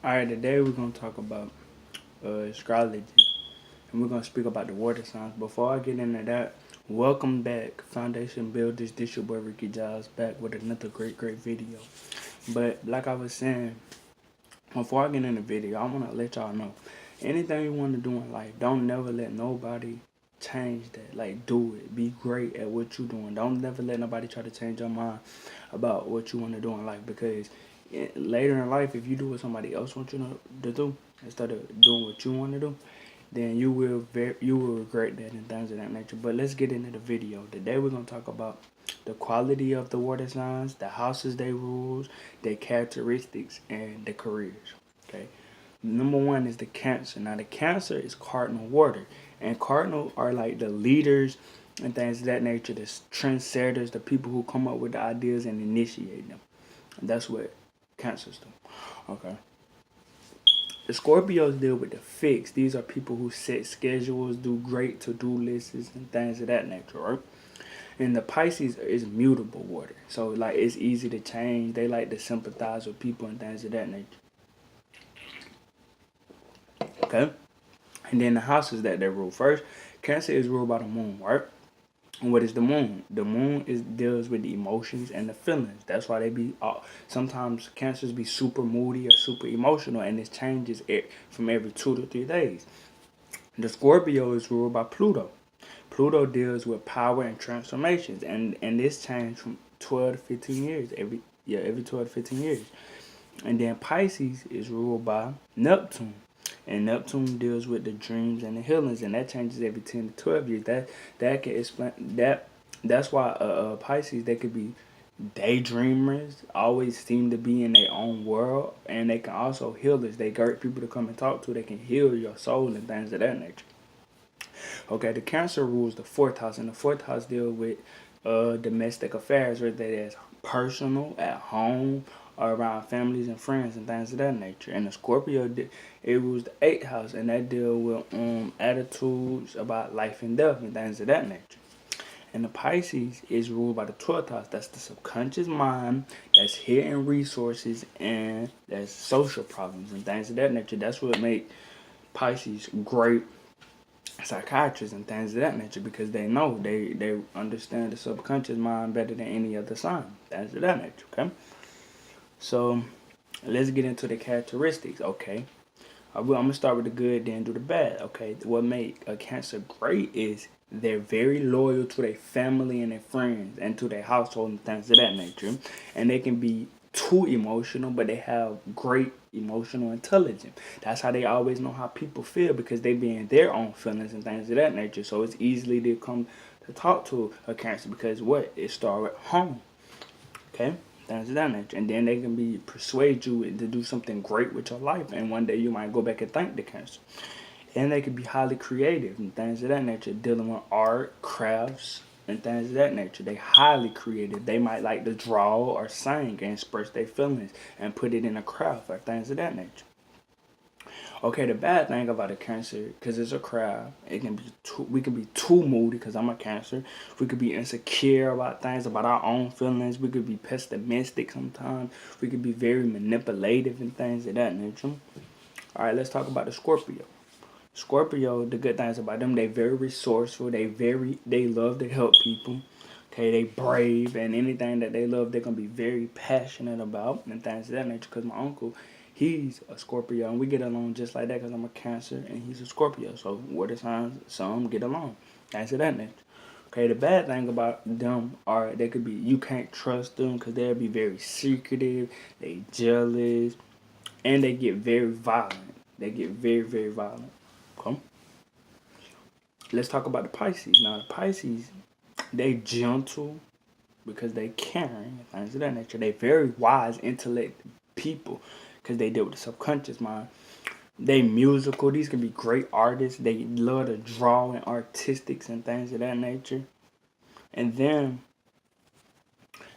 Alright, today we're going to talk about astrology, and we're going to speak about the water signs. Before I get into that, welcome back, Foundation Builders. This your boy Ricky Giles back with another great video. But like I was saying, before I get in the video, I want to let y'all know, anything you want to do in life, don't never let nobody change that. Like, do it. Be great at what you're doing. Don't never let nobody try to change your mind about what you want to do in life, because later in life, if you do what somebody else wants you to do instead of doing what you want to do, then you will regret that and things of that nature. But let's get into the video. Today we're going to talk about the quality of the water signs, the houses they rules, their characteristics, and the careers. Okay. Number one is the Cancer. Now the Cancer is cardinal water, and cardinal are like the leaders and things of that nature, the trendsetters, the people who come up with the ideas and initiate them. And that's what Cancers do. Okay. The Scorpios deal with the fixed. These are people who set schedules, do great to-do lists and things of that nature, right? And the Pisces is mutable water. So like it's easy to change. They like to sympathize with people and things of that nature. Okay? And then the houses that they rule. First, Cancer is ruled by the moon, right? And what is the moon? The moon deals with the emotions and the feelings. That's why they be sometimes Cancers be super moody or super emotional, and it changes from every 2 to 3 days. The Scorpio is ruled by Pluto. Pluto deals with power and transformations, and this changes from 12 to 15 years every 12 to 15 years. And then Pisces is ruled by Neptune. And Neptune deals with the dreams and the healings, and that changes every 10 to 12 years. That can explain that. That's why Pisces, they could be daydreamers, always seem to be in their own world, and they can also healers. They great people to come and talk to. They can heal your soul and things of that nature. Okay, the Cancer rules the fourth house, and the fourth house deals with domestic affairs, whether that's personal, at home, or around families and friends and things of that nature. And the Scorpio, it rules the eighth house, and that deal with attitudes about life and death and things of that nature. And the Pisces is ruled by the 12th house. That's the subconscious mind, that's hidden resources, and that's social problems and things of that nature. That's what make Pisces great psychiatrists and things of that nature, because they know they understand the subconscious mind better than any other sign. Things of that nature. Okay. So let's get into the characteristics. Okay. I'm gonna start with the good, then do the bad. Okay. What make a Cancer great is they're very loyal to their family and their friends and to their household and things of that nature. And they can be too emotional, but they have great emotional intelligence. That's how they always know how people feel, because they be in their own feelings and things of that nature. So it's easily to come to talk to a Cancer, because what? It started at home. Okay? Things of that nature. And then they can persuade you to do something great with your life, and one day you might go back and thank the Cancer. And they can be highly creative and things of that nature, dealing with art, crafts, and things of that nature. They highly creative. They might like to draw or sing and express their feelings and put it in a craft or things of that nature. Okay, the bad thing about a Cancer, because it's a craft, we can be too moody, because I'm a Cancer. We could be insecure about things, about our own feelings. We could be pessimistic sometimes. We could be very manipulative and things of that nature. All right, let's talk about the Scorpio. Scorpio, the good things about them, they very resourceful. They love to help people. Okay, they brave, and anything that they love, they're gonna be very passionate about and things of that nature. Because my uncle, he's a Scorpio, and we get along just like that, because I'm a Cancer and he's a Scorpio. So water signs, some get along. Things of that nature. Okay, the bad thing about them are they could be, you can't trust them, because they'll be very secretive, they jealous, and they get very violent. They get very violent. Okay. Let's talk about the Pisces. Now, the Pisces, they gentle because they caring and things of that nature. They very wise, intellect people, because they deal with the subconscious mind. They musical. These can be great artists. They love to draw and artistics and things of that nature. And then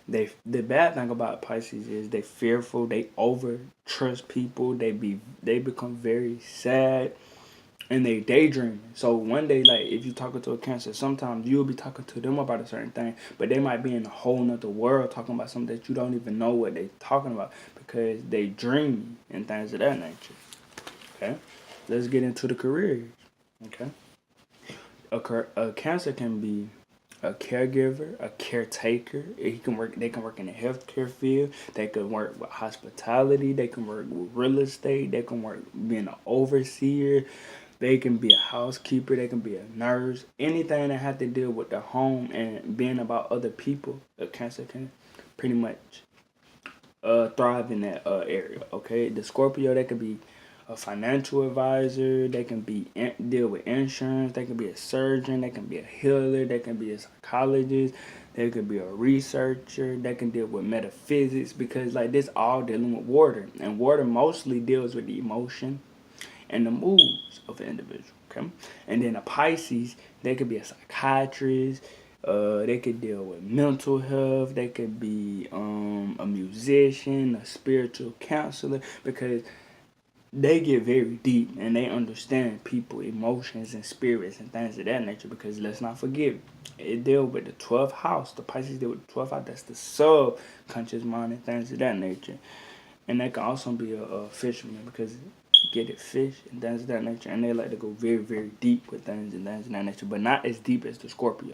the bad thing about Pisces is they fearful. They over trust people. They become very sad and they daydreaming. So one day, like if you talking to a Cancer, sometimes you'll be talking to them about a certain thing, but they might be in a whole nother world talking about something that you don't even know what they talking about because they dream and things of that nature. Okay, let's get into the careers. Okay, a Cancer can be a caregiver, a caretaker. He can work. They can work in the healthcare field. They can work with hospitality. They can work with real estate. They can work being an overseer. They can be a housekeeper. They can be a nurse. Anything that has to deal with the home and being about other people, a Cancer can pretty much thrive in that area. Okay, the Scorpio, they could be a financial advisor. They can be deal with insurance. They can be a surgeon. They can be a healer. They can be a psychologist. They could be a researcher. They can deal with metaphysics because like this all dealing with water, and water mostly deals with the emotion and the moods of an individual. Okay, and then a Pisces, they could be a psychiatrist. They could deal with mental health. They could be a musician, a spiritual counselor, because they get very deep and they understand people, emotions, and spirits and things of that nature. Because let's not forget, it deal with the 12th house. The Pisces deal with the 12th house. That's the subconscious mind and things of that nature. And they can also be a fisherman because get it, fish and things of that nature. And they like to go very, very deep with things and things of that nature, but not as deep as the Scorpio.